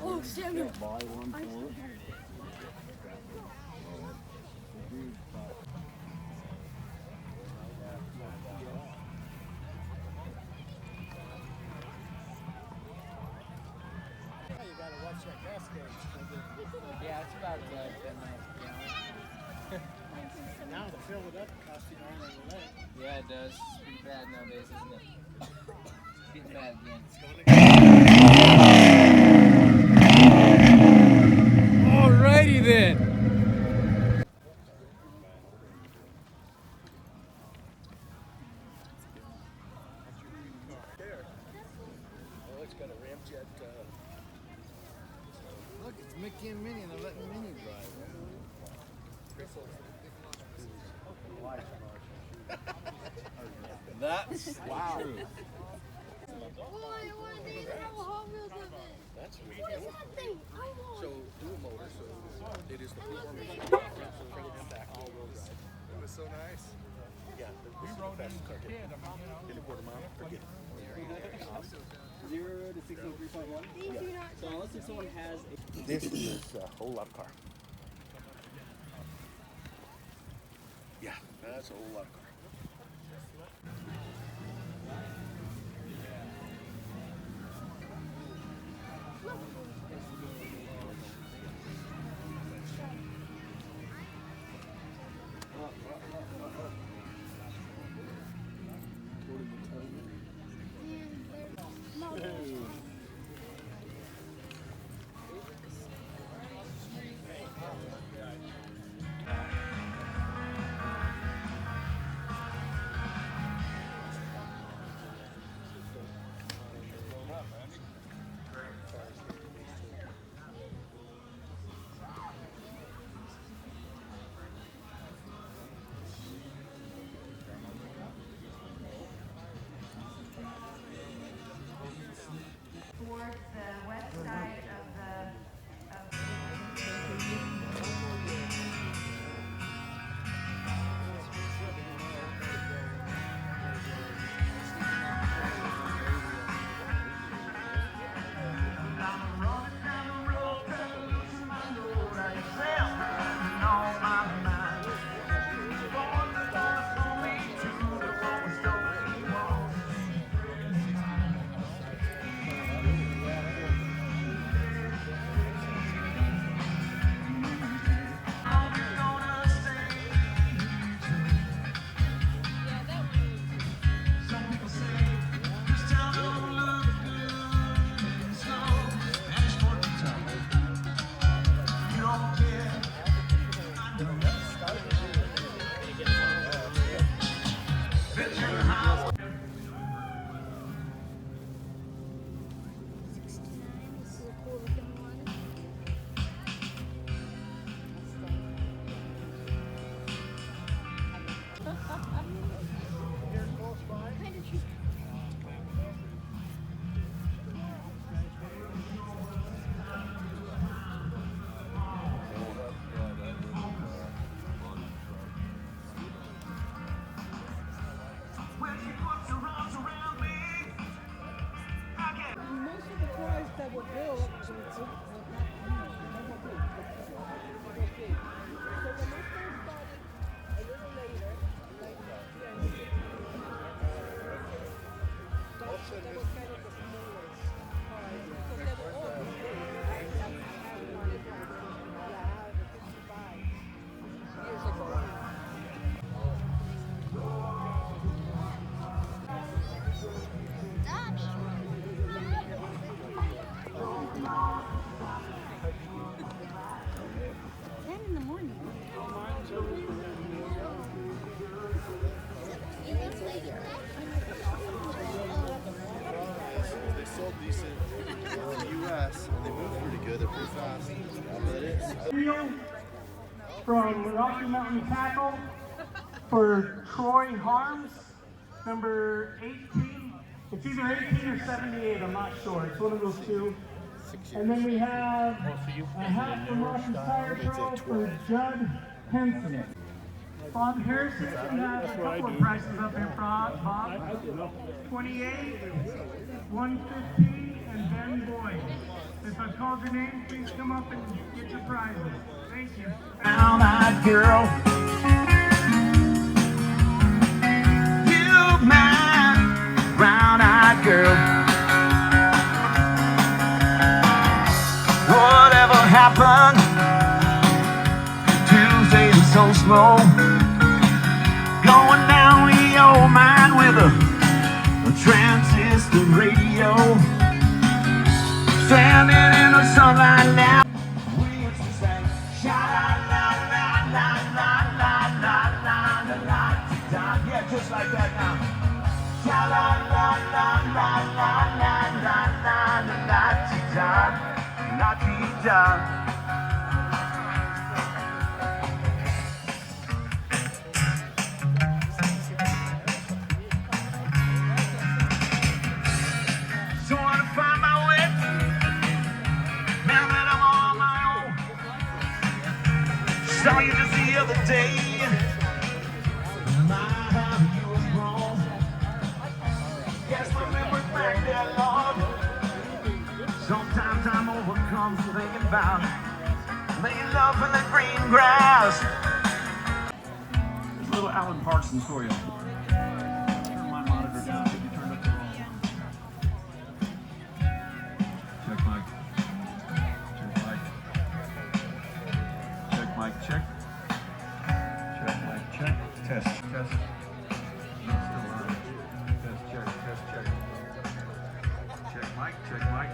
Oh, Samuel. Buy one for it. You gotta watch that gas gauge. Yeah, it's about 10 miles per gallon. Now to fill it up costs you an arm and a leg. Yeah, it does. It's pretty bad nowadays, isn't it? It's getting bad again. Alrighty then. Oh, it's got a ramjet. Look, it's Mickey and Minnie, and they're letting Minnie drive. That's true. That's What is that thing? I want. So, dual motor, so it is the performance of the front and back all-wheel drive. It was so nice. Yeah, we rode in as a kid. In a quarter mile, forget it. 0 to 603.1? These do not. So unless if someone has a... This is a whole lot of car. Yeah, that's a whole lot of car. Towards the west side of This is a cool looking one. Kind of cheap. Most of the cars that were built, so the Mustang started a little later, like that was kind of the smallest cars, because they were all built. I have one, yeah, I have a 55 years ago. In the morning. They sold decent in the U.S. and they move pretty good. They're pretty fast. But it's From Rocky Mountain Tackle for Troy Harms, number 18. It's either 18 or 78, I'm not sure. It's one of those two. And then we have a hat from Rocky Tire Pro for Judd Henson. Bob Harrison, we have a couple of prices up here front. Bob, 28, 115, and Ben Boyd. It's a calls your name, please come up and get your prizes. Thank you. Brown-eyed girl. You, my brown-eyed girl. Whatever happened? Tuesday was so slow. Going down the old mine with a transistor radio. Standing in the sunlight now. We used to sing sha-la-la-la-la-la-la-la-la-la-la-la-la-la. Yeah, just like that now. Sha-la-la-la-la-la-la-la-la-la-la-la-la. Trying to find my way now that I'm on my own. Saw you just the other day. My, how you was wrong. Guess my memory's back there, Lord. Sometimes I'm overcome thinking about making love in the green grass. There's a little Alan Parsons for you. Turn my monitor down. You turned up the wrong one. Check mic. Check mic. Check mic. Check. Check mic. Check. Test. Test. No, still on. Test. Check. Test. Check. Check mic. Check mic.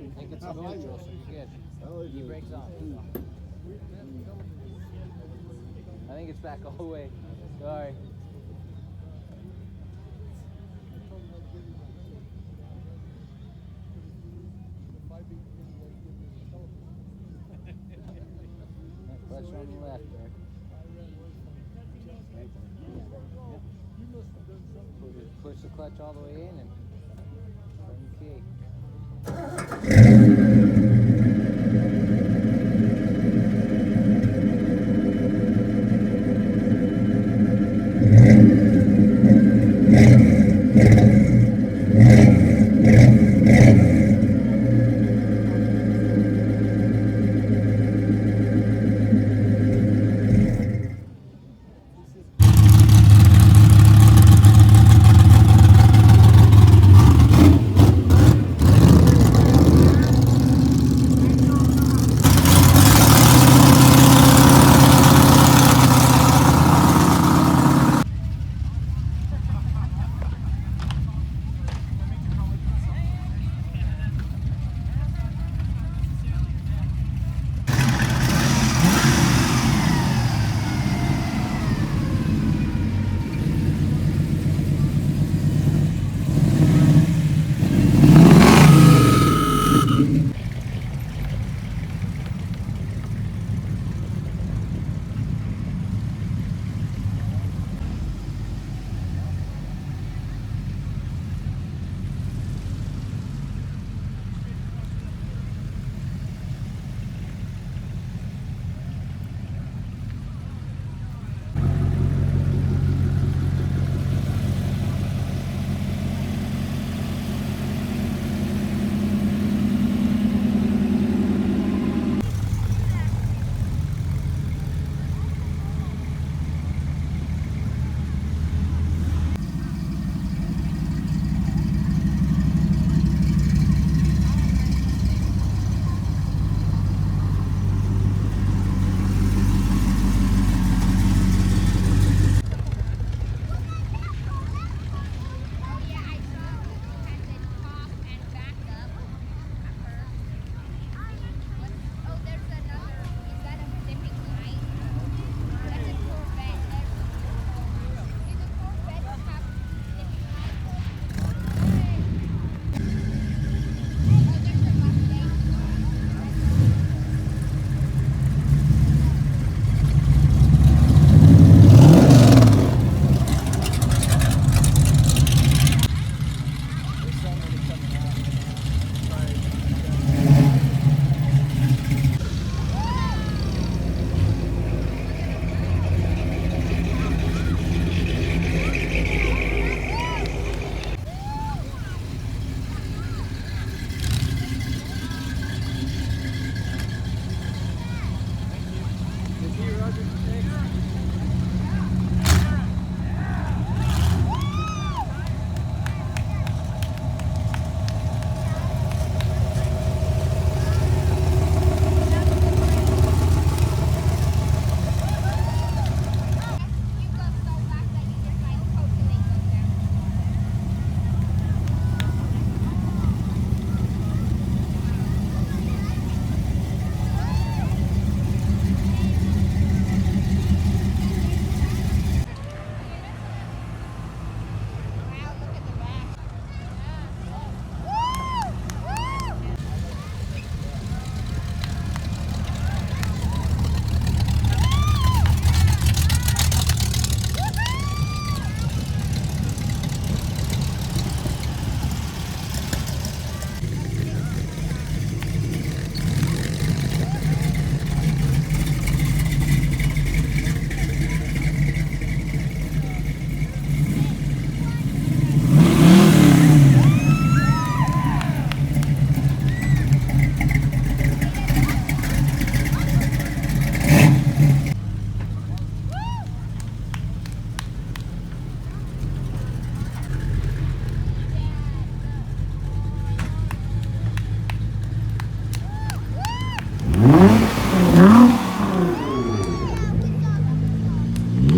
I think it's a neutral, so you're good. He breaks off. I think it's back all the way. Sorry. Clutch on the left there. Push the clutch all the way in and turn the key.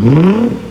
Thank you.